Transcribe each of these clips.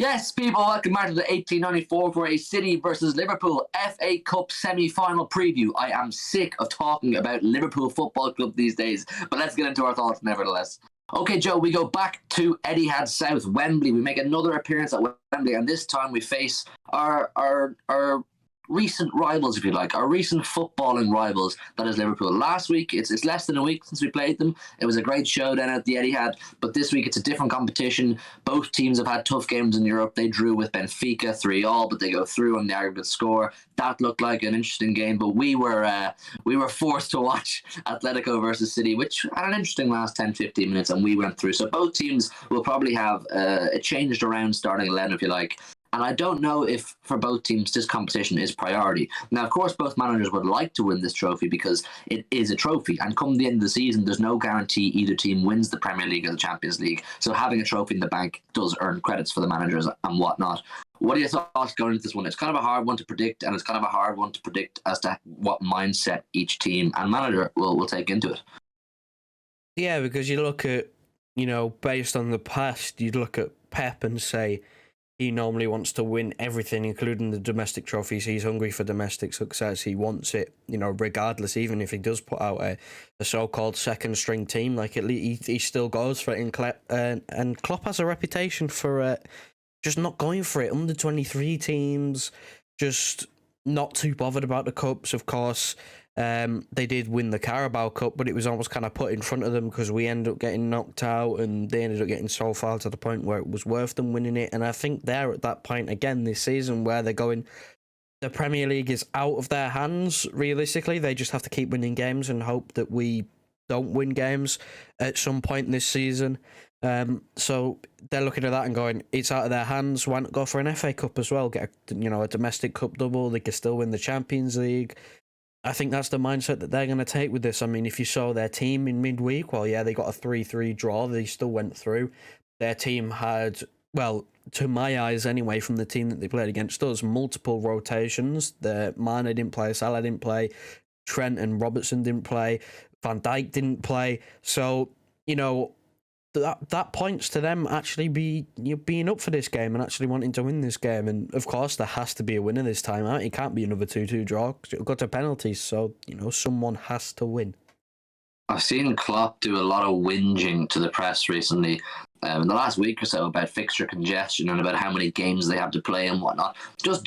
Yes, people, welcome back to the 1894 for a City versus Liverpool FA Cup semi-final preview. I am sick of talking about Liverpool Football Club these days, but let's get into our thoughts nevertheless. Okay, Joe, we go back to Etihad South, Wembley. We make another appearance at Wembley, and this time we face our recent rivals, if you like, our recent footballing rivals, that is Liverpool. Last week, it's less than a week since we played them. It was a great showdown at the Etihad, but this week it's a different competition. Both teams have had tough games in Europe. They drew with Benfica 3-3, but they go through on the aggregate score. That looked like an interesting game, but we were forced to watch Atletico versus City, which had an interesting last 10-15 minutes, and we went through. So both teams will probably have a changed around starting 11, if you like. And I don't know if, for both teams, this competition is priority. Now, of course, both managers would like to win this trophy because it is a trophy. And come the end of the season, there's no guarantee either team wins the Premier League or the Champions League. So having a trophy in the bank does earn credits for the managers and whatnot. What are your thoughts going into this one? It's kind of a hard one to predict, and it's kind of a hard one to predict as to what mindset each team and manager will take into it. Yeah, because you look at, based on the past, you'd look at Pep and say, he normally wants to win everything, including the domestic trophies. He's hungry for domestic success. He wants it, regardless, even if he does put out a so-called second-string team. Like, he still goes for it. And Klopp has a reputation for just not going for it. Under-23 teams, just not too bothered about the cups, of course. They did win the Carabao Cup, but it was almost kind of put in front of them because we ended up getting knocked out and they ended up getting so far to the point where it was worth them winning it. And I think they're at that point again this season where they're going, the Premier League is out of their hands, realistically. They just have to keep winning games and hope that we don't win games at some point this season. So they're looking at that and going, it's out of their hands. Why not go for an FA Cup as well? Get a domestic cup double. They can still win the Champions League. I think that's the mindset that they're going to take with this. I mean, if you saw their team in midweek, well, yeah, they got a 3-3 draw. They still went through. Their team had, well, to my eyes anyway, from the team that they played against us, multiple rotations. Mane didn't play, Salah didn't play, Trent and Robertson didn't play, Van Dijk didn't play. So, that points to them actually being up for this game and actually wanting to win this game. And of course, there has to be a winner this time out. It can't be another 2-2 draw because it'll go to penalties. So, someone has to win. I've seen Klopp do a lot of whinging to the press recently in the last week or so about fixture congestion and about how many games they have to play and whatnot. Just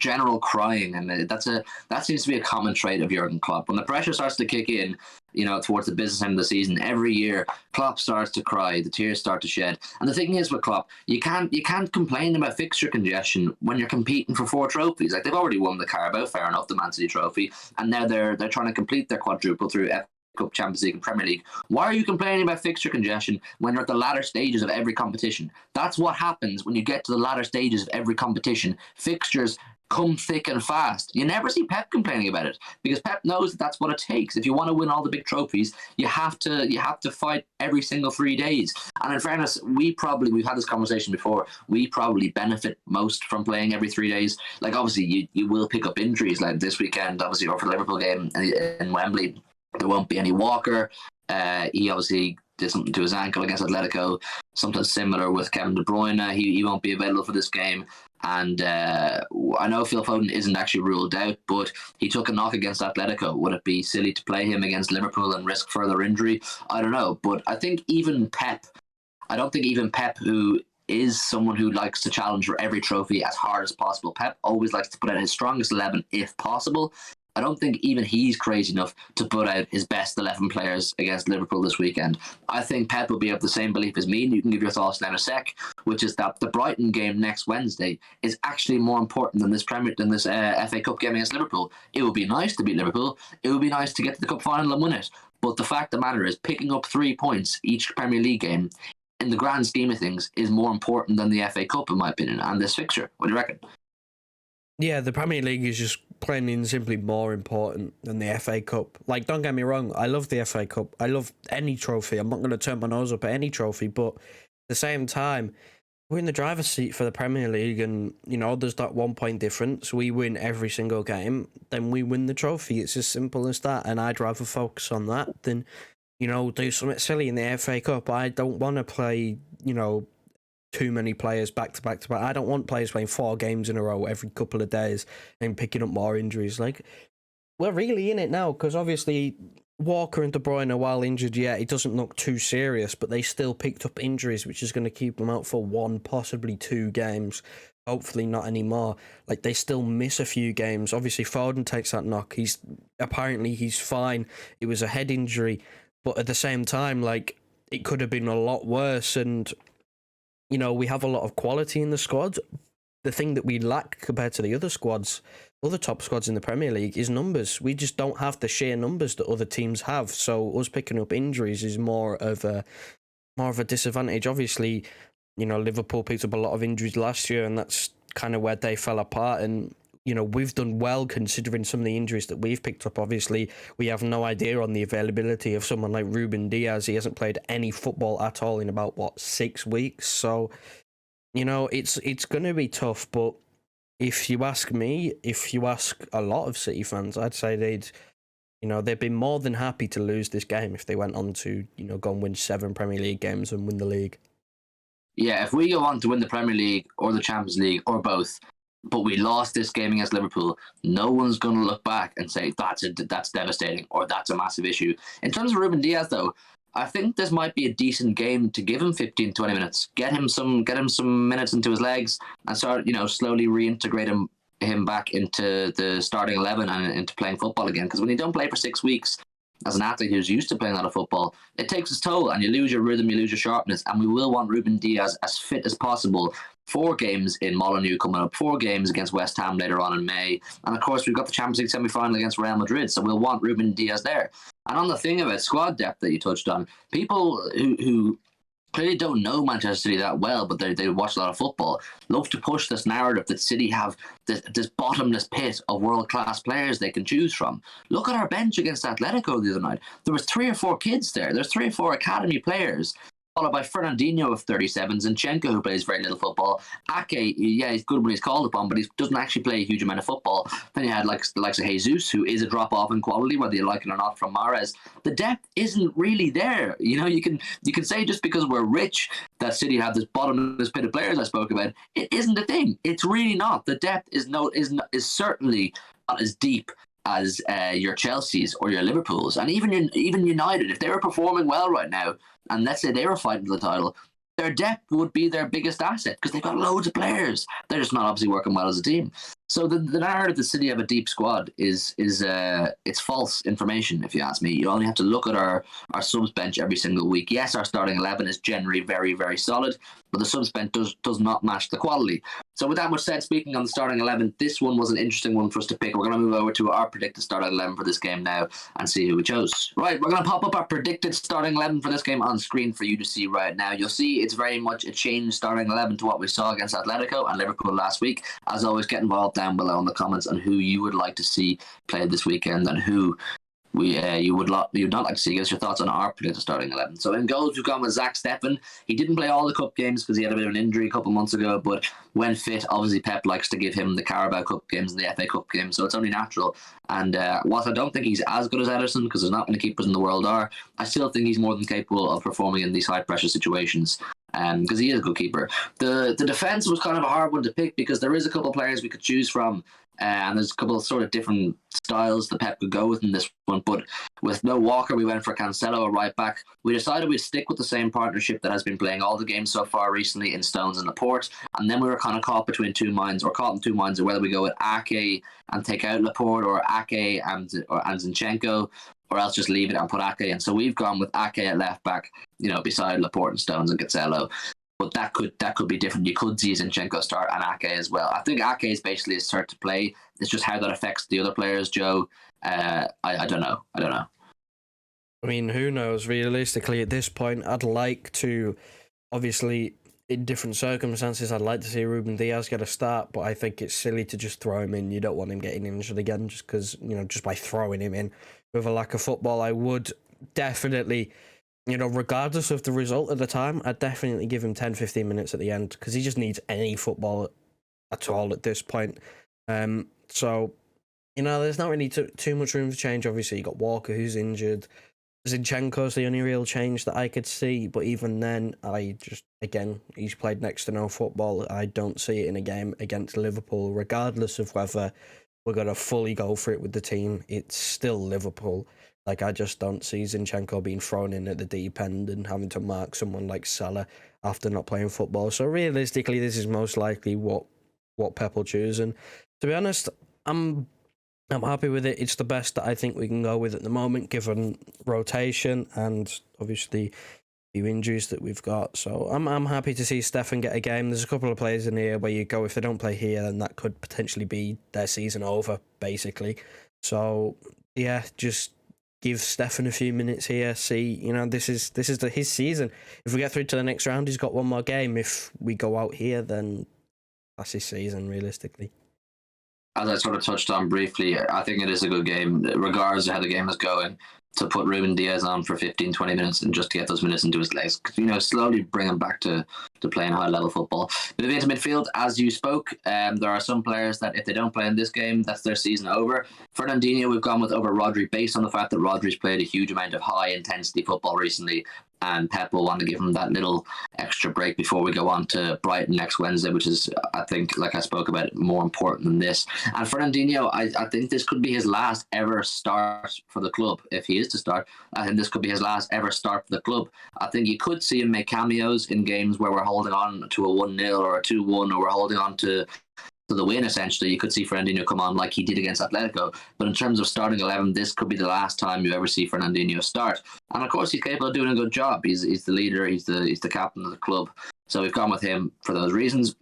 general crying, and that seems to be a common trait of Jurgen Klopp. When the pressure starts to kick in, towards the business end of the season, every year Klopp starts to cry, the tears start to shed. And the thing is with Klopp, you can't complain about fixture congestion when you're competing for 4 trophies. Like, they've already won the Carabao, fair enough, the Man City trophy, and now they're trying to complete their quadruple through Cup, Champions League and Premier League. Why are you complaining about fixture congestion when you're at the latter stages of every competition? That's what happens when you get to the latter stages of every competition. Fixtures come thick and fast. You never see Pep complaining about it because Pep knows that that's what it takes. If you want to win all the big trophies, you have to fight every single 3 days. And in fairness, we've had this conversation before. We probably benefit most from playing every 3 days. Like, obviously, you will pick up injuries like this weekend, obviously, or for the Liverpool game in Wembley. There won't be any Walker. He obviously did something to his ankle against Atletico. Something similar with Kevin De Bruyne. He won't be available for this game. And I know Phil Foden isn't actually ruled out, but he took a knock against Atletico. Would it be silly to play him against Liverpool and risk further injury? I don't know. But I don't think even Pep, who is someone who likes to challenge for every trophy as hard as possible, Pep always likes to put out his strongest 11 if possible. I don't think even he's crazy enough to put out his best 11 players against Liverpool this weekend. I think Pep will be of the same belief as me, and you can give your thoughts now in a sec, which is that the Brighton game next Wednesday is actually more important than this FA Cup game against Liverpool. It would be nice to beat Liverpool. It would be nice to get to the Cup final and win it. But the fact of the matter is, picking up 3 points each Premier League game, in the grand scheme of things, is more important than the FA Cup, in my opinion, and this fixture. What do you reckon? Yeah, the Premier League is just plain and simply more important than the FA Cup. Like, don't get me wrong, I love the FA Cup. I love any trophy. I'm not going to turn my nose up at any trophy, but at the same time, we're in the driver's seat for the Premier League and, there's that 1 point difference. We win every single game, then we win the trophy. It's as simple as that, and I'd rather focus on that than, do something silly in the FA Cup. I don't want to play, too many players back to back to back. I don't want players playing 4 games in a row every couple of days and picking up more injuries. Like, we're really in it now because obviously Walker and De Bruyne, while injured, it doesn't look too serious, but they still picked up injuries, which is going to keep them out for 1, possibly 2 games. Hopefully not anymore. Like, they still miss a few games. Obviously, Foden takes that knock. He's fine. It was a head injury, but at the same time, like, it could have been a lot worse. And we have a lot of quality in the squad. The thing that we lack compared to the other top squads in the Premier League, is numbers. We just don't have the sheer numbers that other teams have. So us picking up injuries is more of a disadvantage. Obviously, Liverpool picked up a lot of injuries last year, and that's kind of where they fell apart. And we've done well considering some of the injuries that we've picked up. Obviously, we have no idea on the availability of someone like Ruben Diaz. He hasn't played any football at all in about 6 weeks. So, it's going to be tough. But if you ask me, if you ask a lot of City fans, I'd say they'd be more than happy to lose this game if they went on to go and win 7 Premier League games and win the league. Yeah, if we go on to win the Premier League or the Champions League or both, but we lost this game against Liverpool, no one's going to look back and say that's devastating or that's a massive issue. In terms of Ruben Diaz, though, I think this might be a decent game to give him 15, 20 minutes, get him some minutes into his legs, and start slowly reintegrate him back into the starting 11 and into playing football again. Because when you don't play for 6 weeks, as an athlete who's used to playing a lot of football, it takes its toll and you lose your rhythm, you lose your sharpness. And we will want Ruben Diaz as fit as possible. 4 games in Molineux coming up, 4 games against West Ham later on in May. And of course, we've got the Champions League semi-final against Real Madrid, so we'll want Ruben Diaz there. And on the thing about squad depth that you touched on, people who clearly don't know Manchester City that well, but they watch a lot of football, love to push this narrative that City have this bottomless pit of world-class players they can choose from. Look at our bench against Atletico the other night. There was 3 or 4 kids there. There's 3 or 4 academy players, followed by Fernandinho of 37, Zinchenko, who plays very little football. Ake, he's good when he's called upon, but he doesn't actually play a huge amount of football. Then you had the likes of Jesus, who is a drop-off in quality, whether you like it or not, from Mahrez. The depth isn't really there. You can say just because we're rich that City have this bottomless pit of players I spoke about. It isn't a thing. It's really not. The depth is certainly not as deep as your Chelseas or your Liverpools, and even United, if they were performing well right now, and let's say they were fighting for the title, their depth would be their biggest asset because they've got loads of players. They're just not obviously working well as a team. So the narrative that City have a deep squad is it's false information, if you ask me. You only have to look at our subs bench every single week. Yes, our starting 11 is generally very, very solid, but the subs bench does not match the quality. So with that much said, speaking on the starting 11, this one was an interesting one for us to pick. We're going to move over to our predicted starting 11 for this game now and see who we chose. Right, we're going to pop up our predicted starting 11 for this game on screen for you to see right now. You'll see it's very much a changed starting 11 to what we saw against Atletico and Liverpool last week. As always, get involved down below in the comments on who you would like to see played this weekend and who you would not like to see. Give us your thoughts on our predicted starting 11. So in goals, we've gone with Zach Steffen. He didn't play all the cup games because he had a bit of an injury a couple months ago, but when fit, obviously Pep likes to give him the Carabao Cup games and the FA Cup games, so it's only natural. And whilst I don't think he's as good as Ederson, because there's not many keepers in the world are, I still think he's more than capable of performing in these high pressure situations. Because he is a good keeper. The defence was kind of a hard one to pick because there is a couple of players we could choose from, and there's a couple of sort of different styles that Pep could go with in this one. But with no Walker, we went for Cancelo, a right back. We decided we'd stick with the same partnership that has been playing all the games so far recently in Stones and Laporte. And then we were kind of caught in two minds of whether we go with Ake and take out Laporte, or Ake and Zinchenko, or else just leave it and put Ake in. So we've gone with Ake at left back, beside Laporte and Stones and Cancelo. But that could be different. You could see Zinchenko start and Ake as well. I think Ake is basically his start to play. It's just how that affects the other players, Joe. I don't know. I mean, who knows? Realistically, at this point, I'd like to, obviously, in different circumstances, I'd like to see Ruben Diaz get a start, but I think it's silly to just throw him in. You don't want him getting injured again just because, just by throwing him in with a lack of football. I would definitely, regardless of the result at the time, I'd definitely give him 10-15 minutes at the end because he just needs any football at all at this point. So, there's not really too much room for change. Obviously, you got Walker, who's injured. Zinchenko's the only real change that I could see, but even then, he's played next to no football. I don't see it in a game against Liverpool, regardless of whether we're going to fully go for it with the team. It's still Liverpool. Like, I just don't see Zinchenko being thrown in at the deep end and having to mark someone like Salah after not playing football. So realistically, this is most likely what Pep will choose. And to be honest, I'm happy with it. It's the best that I think we can go with at the moment, given rotation and obviously few injuries that we've got. So I'm happy to see Stefan get a game. There's a couple of players in here where you go, if they don't play here, then that could potentially be their season over, basically. So yeah, just give Stefan a few minutes here. See, this is his season. If we get through to the next round, he's got one more game. If we go out here, then that's his season, realistically. As I sort of touched on briefly, I think it is a good game, regardless of how the game is going, to put Ruben Diaz on for 15, 20 minutes and just to get those minutes into his legs. Slowly bring him back to playing high-level football. Moving into midfield, as you spoke, there are some players that if they don't play in this game, that's their season over. Fernandinho, we've gone with over Rodri, based on the fact that Rodri's played a huge amount of high-intensity football recently, and Pep will want to give him that little extra break before we go on to Brighton next Wednesday, which is, I think, like I spoke about, more important than this. And Fernandinho, I think this could be his last ever start for the club. If he is to start, I think this could be his last ever start for the club. I think you could see him make cameos in games where we're holding on to a 1-0 or a 2-1, or we're holding on to the win, essentially. You could see Fernandinho come on like he did against Atletico. But in terms of starting 11, this could be the last time you ever see Fernandinho start. And of course, he's capable of doing a good job. He's the leader. He's the captain of the club. So we've gone with him for those reasons.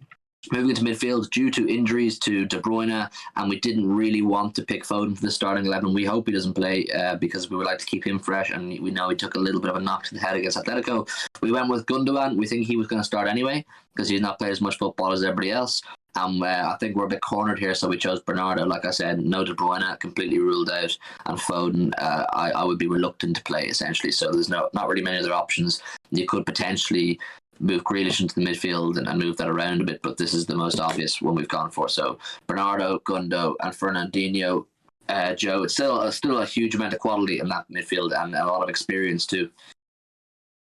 Moving into midfield, due to injuries to De Bruyne, and we didn't really want to pick Foden for the starting 11. We hope he doesn't play because we would like to keep him fresh, and we know he took a little bit of a knock to the head against Atletico. We went with Gundogan. We think he was going to start anyway because he's not played as much football as everybody else. I think we're a bit cornered here, so we chose Bernardo. Like I said, no De Bruyne, completely ruled out, and Foden, I would be reluctant to play, essentially. So there's not really many other options. You could potentially move Grealish into the midfield and move that around a bit, but this is the most obvious one we've gone for. So Bernardo, Gundo, and Fernandinho. Joe, it's still a huge amount of quality in that midfield and a lot of experience too.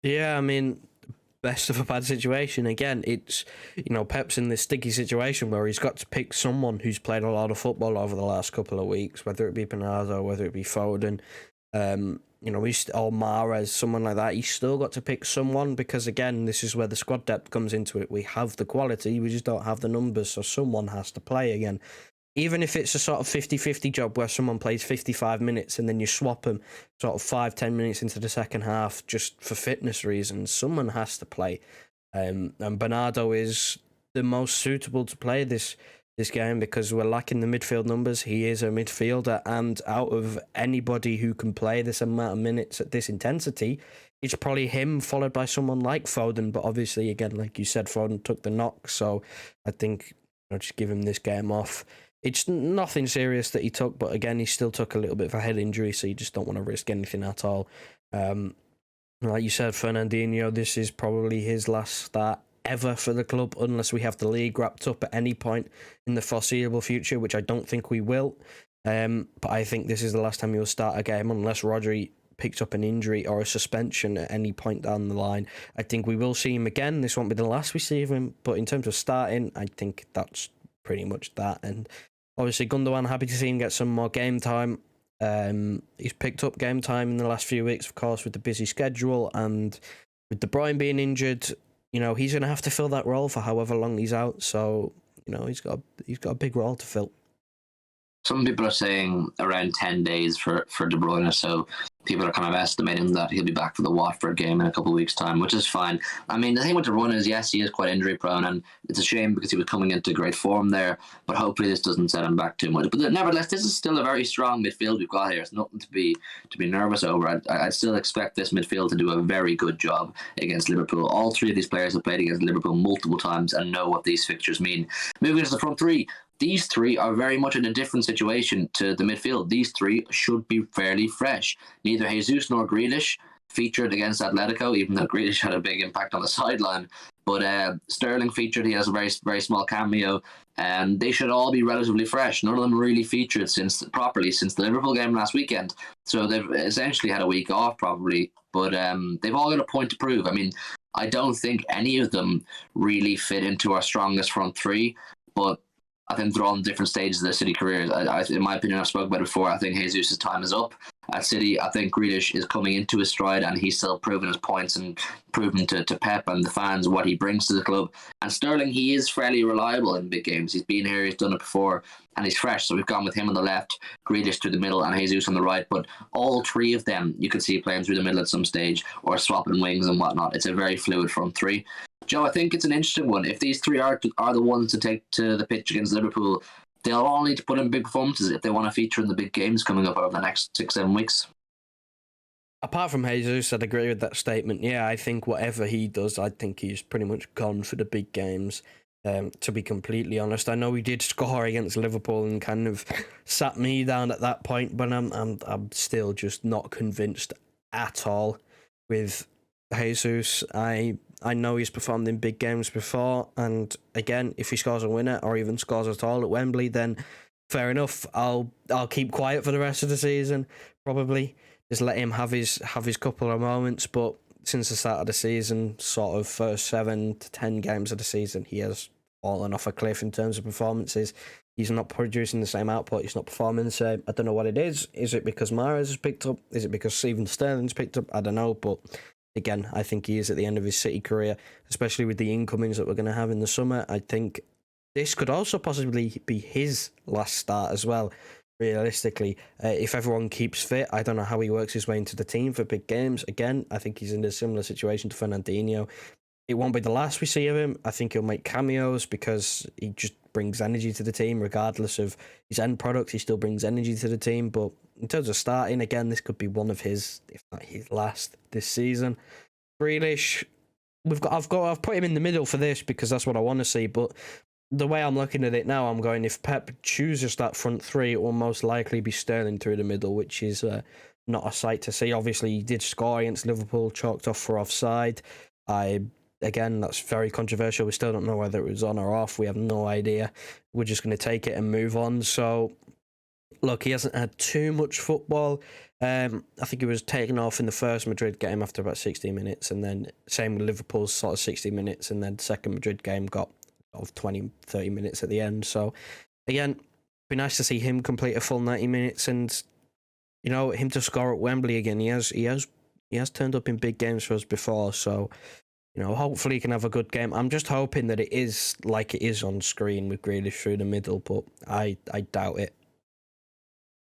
Yeah, I mean, best of a bad situation. Again, it's, Pep's in this sticky situation where he's got to pick someone who's played a lot of football over the last couple of weeks, whether it be Bernardo, whether it be Foden, or Mahrez, someone like that. He's still got to pick someone because, again, this is where the squad depth comes into it. We have the quality, we just don't have the numbers, so someone has to play again. Even if it's a sort of 50-50 job where someone plays 55 minutes and then you swap them sort of 5-10 minutes into the second half just for fitness reasons, someone has to play. And Bernardo is the most suitable to play this game because we're lacking the midfield numbers. He is a midfielder, and out of anybody who can play this amount of minutes at this intensity, it's probably him followed by someone like Foden. But obviously, again, like you said, Foden took the knock, so I think just give him this game off. It's nothing serious that he took, but again, he still took a little bit of a head injury, so you just don't want to risk anything at all. Like you said, Fernandinho, this is probably his last start ever for the club, unless we have the league wrapped up at any point in the foreseeable future, which I don't think we will. But I think this is the last time he'll start a game, unless Rodri picks up an injury or a suspension at any point down the line. I think we will see him again. This won't be the last we see of him, but in terms of starting, I think that's pretty much that. And obviously, Gundogan, happy to see him get some more game time. He's picked up game time in the last few weeks, of course, with the busy schedule, and with De Bruyne being injured, he's going to have to fill that role for however long he's out. So, he's got a big role to fill. Some people are saying around 10 days for De Bruyne, so people are kind of estimating that he'll be back for the Watford game in a couple of weeks' time, which is fine. I mean, the thing with De Bruyne is, yes, he is quite injury prone, and it's a shame because he was coming into great form there, but hopefully this doesn't set him back too much. But nevertheless, this is still a very strong midfield we've got here. It's nothing to be nervous over. I still expect this midfield to do a very good job against Liverpool. All three of these players have played against Liverpool multiple times and know what these fixtures mean. Moving to the front three, these three are very much in a different situation to the midfield. These three should be fairly fresh. Neither Jesus nor Grealish featured against Atletico, even though Grealish had a big impact on the sideline. But Sterling featured. He has a very, very small cameo. And they should all be relatively fresh. None of them really featured properly since the Liverpool game last weekend. So they've essentially had a week off probably. But they've all got a point to prove. I mean, I don't think any of them really fit into our strongest front three. But I think they're all in different stages of their City careers. In my opinion, I've spoken about it before, I think Jesus' time is up at City. I think Grealish is coming into his stride and he's still proving his points and proving to Pep and the fans what he brings to the club. And Sterling, he is fairly reliable in big games. He's been here, he's done it before, and he's fresh. So we've gone with him on the left, Grealish through the middle, and Jesus on the right. But all three of them, you could see playing through the middle at some stage or swapping wings and whatnot. It's a very fluid front three. Joe, I think it's an interesting one. If these three are the ones to take to the pitch against Liverpool, they'll all need to put in big performances if they want to feature in the big games coming up over the next 6-7 weeks. Apart from Jesus, I'd agree with that statement. Yeah, I think whatever he does, I think he's pretty much gone for the big games. To be completely honest, I know he did score against Liverpool and kind of sat me down at that point, but I'm still just not convinced at all with Jesus. I know he's performed in big games before, and again, if he scores a winner or even scores at all at Wembley, then fair enough. I'll keep quiet for the rest of the season, probably. Just let him have his couple of moments, but since the start of the season, sort of first 7 to 10 games of the season, he has fallen off a cliff in terms of performances. He's not producing the same output. He's not performing the same. I don't know what it is. Is it because Mahrez has picked up? Is it because Steven Sterling's picked up? I don't know, but again, I think he is at the end of his City career, especially with the incomings that we're going to have in the summer. I think this could also possibly be his last start as well, realistically. If everyone keeps fit, I don't know how he works his way into the team for big games. Again, I think he's in a similar situation to Fernandinho. It won't be the last we see of him. I think he'll make cameos because he just brings energy to the team, regardless of his end product. He still brings energy to the team. But in terms of starting, again, this could be one of his, if not his last this season. Grealish, I've put him in the middle for this because that's what I want to see. But the way I'm looking at it now, I'm going, if Pep chooses that front three, it will most likely be Sterling through the middle, which is not a sight to see. Obviously, he did score against Liverpool, chalked off for offside. Again, that's very controversial. We still don't know whether it was on or off. We have no idea. We're just going to take it and move on. So, look, he hasn't had too much football. I think he was taken off in the first Madrid game after about 60 minutes, and then same with Liverpool's sort of 60 minutes, and then second Madrid game got sort of 20, 30 minutes at the end. So, again, it'd be nice to see him complete a full 90 minutes and, you know, him to score at Wembley again. He has turned up in big games for us before, so, you know, hopefully he can have a good game. I'm just hoping that it is like it is on screen with Grealish through the middle, but I doubt it.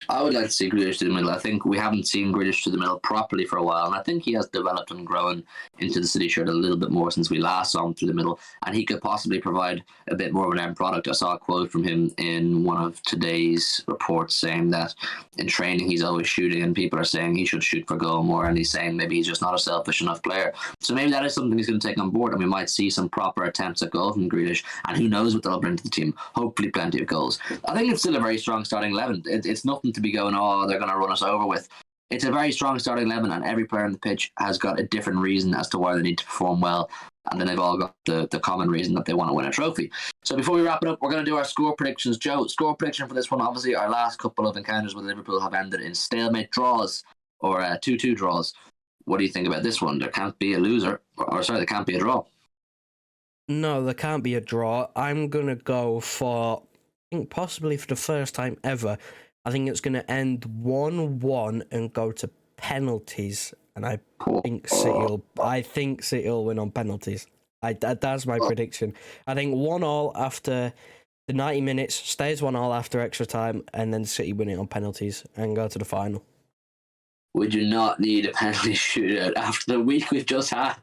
I would like to see Grealish to the middle. I think we haven't seen Grealish to the middle properly for a while, and I think he has developed and grown into the City shirt a little bit more since we last saw him through the middle, and he could possibly provide a bit more of an end product. I saw a quote from him in one of today's reports saying that in training he's always shooting, and people are saying he should shoot for goal more, and he's saying maybe he's just not a selfish enough player. So maybe that is something he's going to take on board, and we might see some proper attempts at goal from Grealish, and who knows what they'll bring to the team. Hopefully plenty of goals. I think it's still a very strong starting 11. It's nothing to be going, oh, they're going to run us over with. It's a very strong starting 11, and every player on the pitch has got a different reason as to why they need to perform well, and then they've all got the common reason that they want to win a trophy. So before we wrap it up, we're going to do our score predictions. Joe, score prediction for this one. Obviously, our last couple of encounters with Liverpool have ended in stalemate draws or 2-2 draws. What do you think about this one? There can't be a loser, there can't be a draw. No, there can't be a draw. I'm going to go for, I think possibly for the first time ever, I think it's going to end 1-1 and go to penalties, and I think City will win on penalties. That's my prediction. I think 1-1 after the 90 minutes, stays 1-1 after extra time, and then City win it on penalties and go to the final. We do not need a penalty shootout after the week we've just had.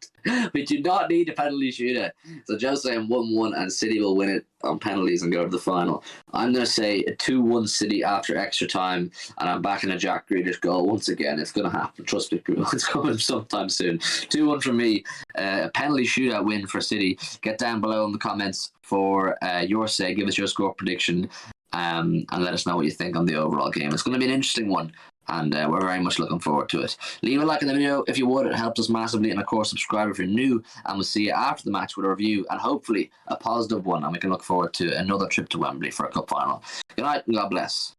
We do not need a penalty shootout. So Joe's saying 1-1 and City will win it on penalties and go to the final. I'm going to say a 2-1 City after extra time, and I'm backing a Jack Grealish goal once again. It's going to happen. Trust me, it's coming sometime soon. 2-1 from me. A penalty shootout win for City. Get down below in the comments for your say. Give us your score prediction and let us know what you think on the overall game. It's going to be an interesting one. and we're very much looking forward to it. Leave a like in the video if you would, it helps us massively, and of course subscribe if you're new, and we'll see you after the match with a review, and hopefully a positive one, and we can look forward to another trip to Wembley for a cup final. Good night and God bless.